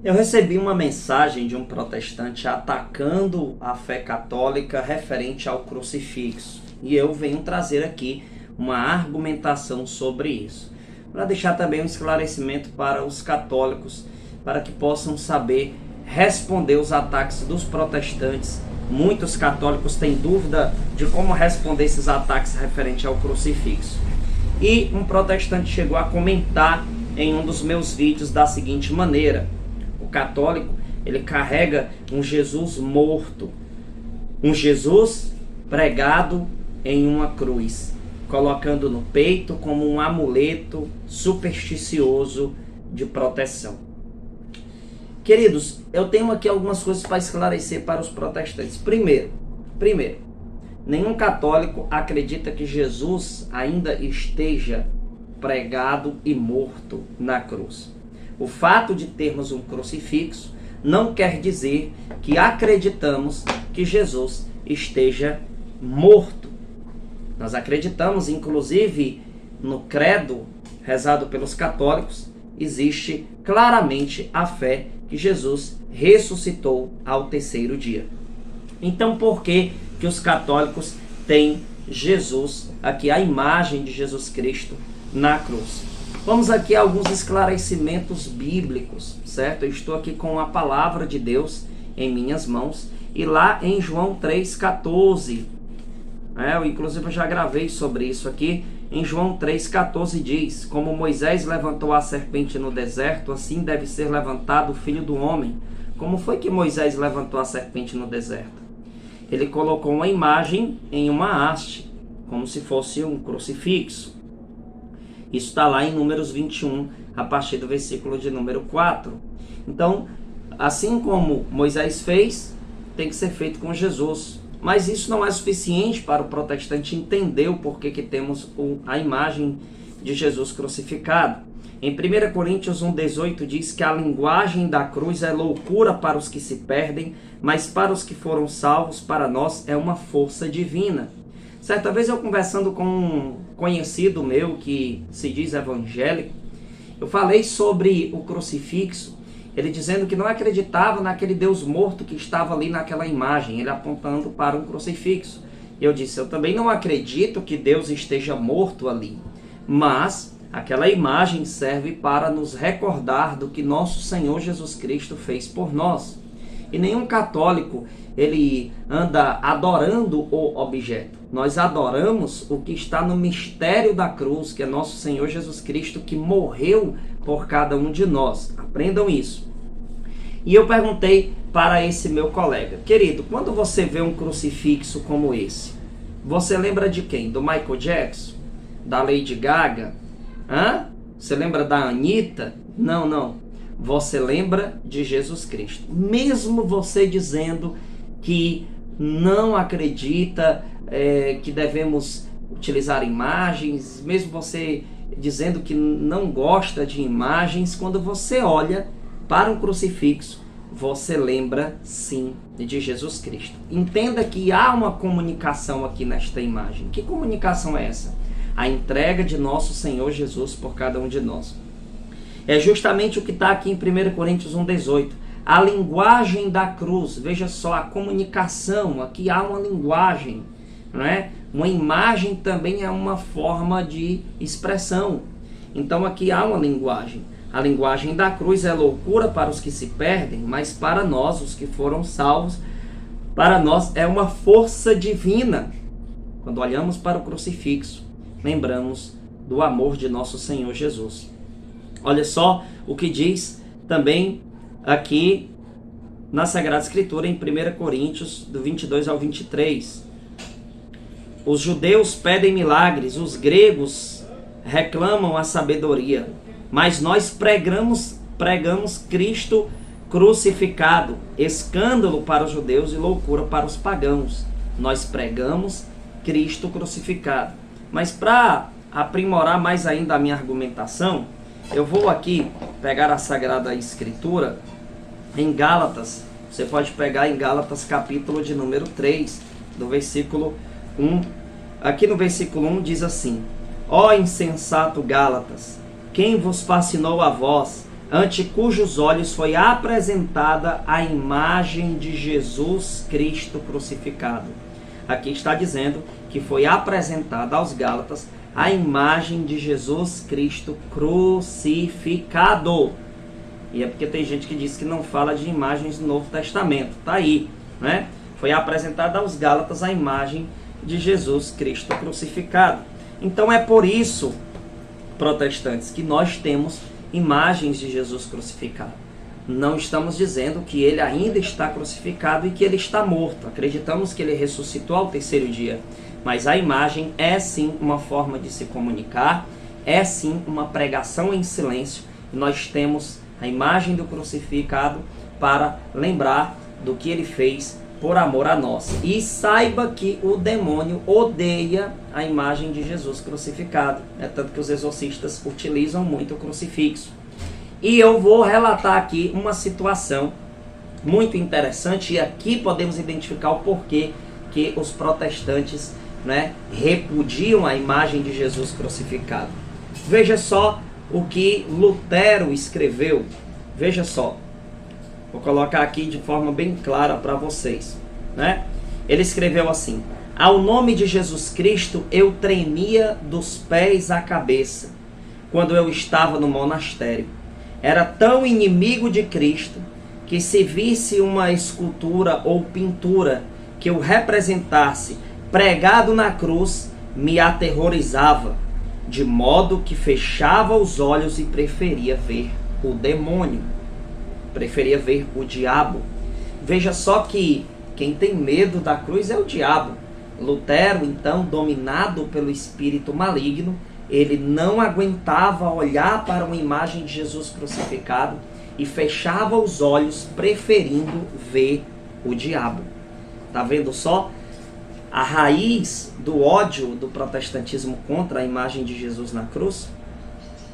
Eu recebi uma mensagem de um protestante atacando a fé católica referente ao crucifixo. E eu venho trazer aqui uma argumentação sobre isso, para deixar também um esclarecimento para os católicos, para que possam saber responder os ataques dos protestantes. Muitos católicos têm dúvida de como responder esses ataques referente ao crucifixo. E um protestante chegou a comentar em um dos meus vídeos da seguinte maneira: o católico, ele carrega um Jesus morto, um Jesus pregado em uma cruz, colocando no peito como um amuleto supersticioso de proteção. Queridos, eu tenho aqui algumas coisas para esclarecer para os protestantes. Primeiro, nenhum católico acredita que Jesus ainda esteja pregado e morto na cruz. O fato de termos um crucifixo não quer dizer que acreditamos que Jesus esteja morto. Nós acreditamos, inclusive, no credo rezado pelos católicos, existe claramente a fé que Jesus ressuscitou ao terceiro dia. Então, por que os católicos têm Jesus, aqui a imagem de Jesus Cristo na cruz? Vamos aqui a alguns esclarecimentos bíblicos, certo? Eu estou aqui com a palavra de Deus em minhas mãos, e lá em João 3,14, inclusive eu já gravei sobre isso aqui. Em João 3,14 diz: como Moisés levantou a serpente no deserto, assim deve ser levantado o Filho do Homem. Como foi que Moisés levantou a serpente no deserto? Ele colocou uma imagem em uma haste, como se fosse um crucifixo. Isso está lá em Números 21, a partir do versículo de número 4. Então, assim como Moisés fez, tem que ser feito com Jesus. Mas isso não é suficiente para o protestante entender o porquê que temos a imagem de Jesus crucificado. Em 1 Coríntios 1,18 diz que a linguagem da cruz é loucura para os que se perdem, mas para os que foram salvos, para nós é uma força divina. Certa vez eu conversando com um conhecido meu que se diz evangélico, eu falei sobre o crucifixo, ele dizendo que não acreditava naquele Deus morto que estava ali naquela imagem, ele apontando para um crucifixo. Eu disse, eu também não acredito que Deus esteja morto ali, mas aquela imagem serve para nos recordar do que nosso Senhor Jesus Cristo fez por nós. E nenhum católico, ele anda adorando o objeto. Nós adoramos o que está no mistério da cruz, que é nosso Senhor Jesus Cristo, que morreu por cada um de nós. Aprendam isso. E eu perguntei para esse meu colega: querido, quando você vê um crucifixo como esse, você lembra de quem? Do Michael Jackson? Da Lady Gaga? Você lembra da Anitta? Não. Você lembra de Jesus Cristo. Mesmo você dizendo que não acredita que devemos utilizar imagens, mesmo você dizendo que não gosta de imagens, quando você olha para um crucifixo, você lembra sim de Jesus Cristo. Entenda que há uma comunicação aqui nesta imagem. Que comunicação é essa? A entrega de nosso Senhor Jesus por cada um de nós. É justamente o que está aqui em 1 Coríntios 1,18. A linguagem da cruz. Veja só, a comunicação. Aqui há uma linguagem, não é? Uma imagem também é uma forma de expressão. Então aqui há uma linguagem. A linguagem da cruz é loucura para os que se perdem, mas para nós, os que foram salvos, para nós é uma força divina. Quando olhamos para o crucifixo, lembramos do amor de nosso Senhor Jesus. Olha só o que diz também aqui na Sagrada Escritura, em 1 Coríntios, do 22 ao 23. Os judeus pedem milagres, os gregos reclamam a sabedoria, mas nós pregamos Cristo crucificado, escândalo para os judeus e loucura para os pagãos. Nós pregamos Cristo crucificado. Mas para aprimorar mais ainda a minha argumentação, eu vou aqui pegar a Sagrada Escritura em Gálatas. Você pode pegar em Gálatas capítulo de número 3, do versículo 1. Aqui no versículo 1 diz assim: ó insensato Gálatas, quem vos fascinou a vós? ante cujos olhos foi apresentada a imagem de Jesus Cristo crucificado. Aqui está dizendo que foi apresentada aos Gálatas a imagem de Jesus Cristo crucificado. E é porque tem gente que diz que não fala de imagens do Novo Testamento. Está aí, né? Foi apresentada aos Gálatas a imagem de Jesus Cristo crucificado. Então é por isso, protestantes, que nós temos imagens de Jesus crucificado. Não estamos dizendo que ele ainda está crucificado e que ele está morto. Acreditamos que ele ressuscitou ao terceiro dia. Mas a imagem é sim uma forma de se comunicar, é sim uma pregação em silêncio. E nós temos a imagem do crucificado para lembrar do que ele fez por amor a nós. E saiba que o demônio odeia a imagem de Jesus crucificado. É tanto que os exorcistas utilizam muito o crucifixo. E eu vou relatar aqui uma situação muito interessante. E aqui podemos identificar o porquê que os protestantes, né, repudiam a imagem de Jesus crucificado. Veja só o que Lutero escreveu. Veja só. Vou colocar aqui de forma bem clara para vocês, né? Ele escreveu assim: ao nome de Jesus Cristo eu tremia dos pés à cabeça quando eu estava no monastério. Era tão inimigo de Cristo que se visse uma escultura ou pintura que o representasse pregado na cruz, me aterrorizava, de modo que fechava os olhos e preferia ver o demônio. Preferia ver o diabo. Veja só que quem tem medo da cruz é o diabo. Lutero, então, dominado pelo espírito maligno, ele não aguentava olhar para uma imagem de Jesus crucificado e fechava os olhos, preferindo ver o diabo. Tá vendo só? A raiz do ódio do protestantismo contra a imagem de Jesus na cruz,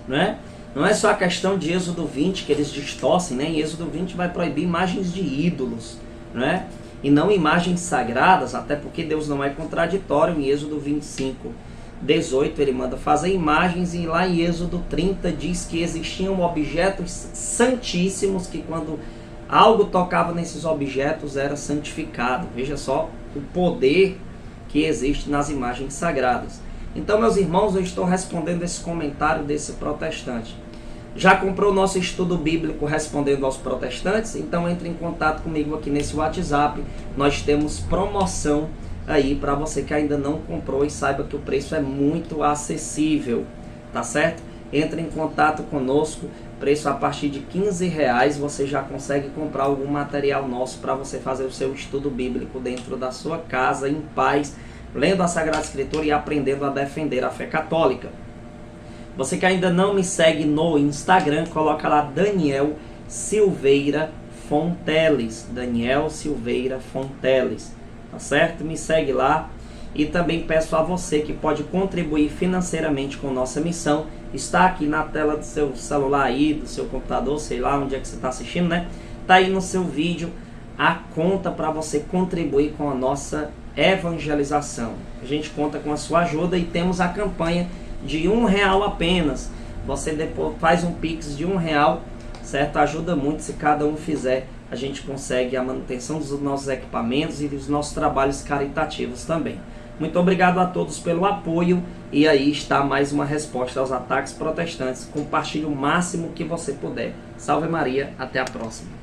né? Não é só a questão de Êxodo 20 que eles distorcem, né? Em Êxodo 20 vai proibir imagens de ídolos, né? E não imagens sagradas, até porque Deus não é contraditório. Em Êxodo 25, 18 ele manda fazer imagens, e lá em Êxodo 30 diz que existiam objetos santíssimos que quando algo tocava nesses objetos era santificado. Veja só o poder que existe nas imagens sagradas. Então, meus irmãos, eu estou respondendo esse comentário desse protestante. Já comprou o nosso estudo bíblico respondendo aos protestantes? Então entre em contato comigo aqui nesse WhatsApp. Nós temos promoção aí para você que ainda não comprou, e saiba que o preço é muito acessível, tá certo? Entre em contato conosco, preço a partir de R$15, você já consegue comprar algum material nosso para você fazer o seu estudo bíblico dentro da sua casa, em paz, lendo a Sagrada Escritura e aprendendo a defender a fé católica. Você que ainda não me segue no Instagram, coloca lá Daniel Silveira Fonteles. Daniel Silveira Fonteles, tá certo? Me segue lá. E também peço a você que pode contribuir financeiramente com nossa missão. Está aqui na tela do seu celular aí, do seu computador, sei lá onde é que você está assistindo, né? Tá aí no seu vídeo a conta para você contribuir com a nossa evangelização. A gente conta com a sua ajuda e temos a campanha de R$1 apenas. Você depois faz um Pix de R$1, certo? Ajuda muito. Se cada um fizer, a gente consegue a manutenção dos nossos equipamentos e dos nossos trabalhos caritativos também. Muito obrigado a todos pelo apoio. E aí está mais uma resposta aos ataques protestantes. Compartilhe o máximo que você puder. Salve Maria, até a próxima.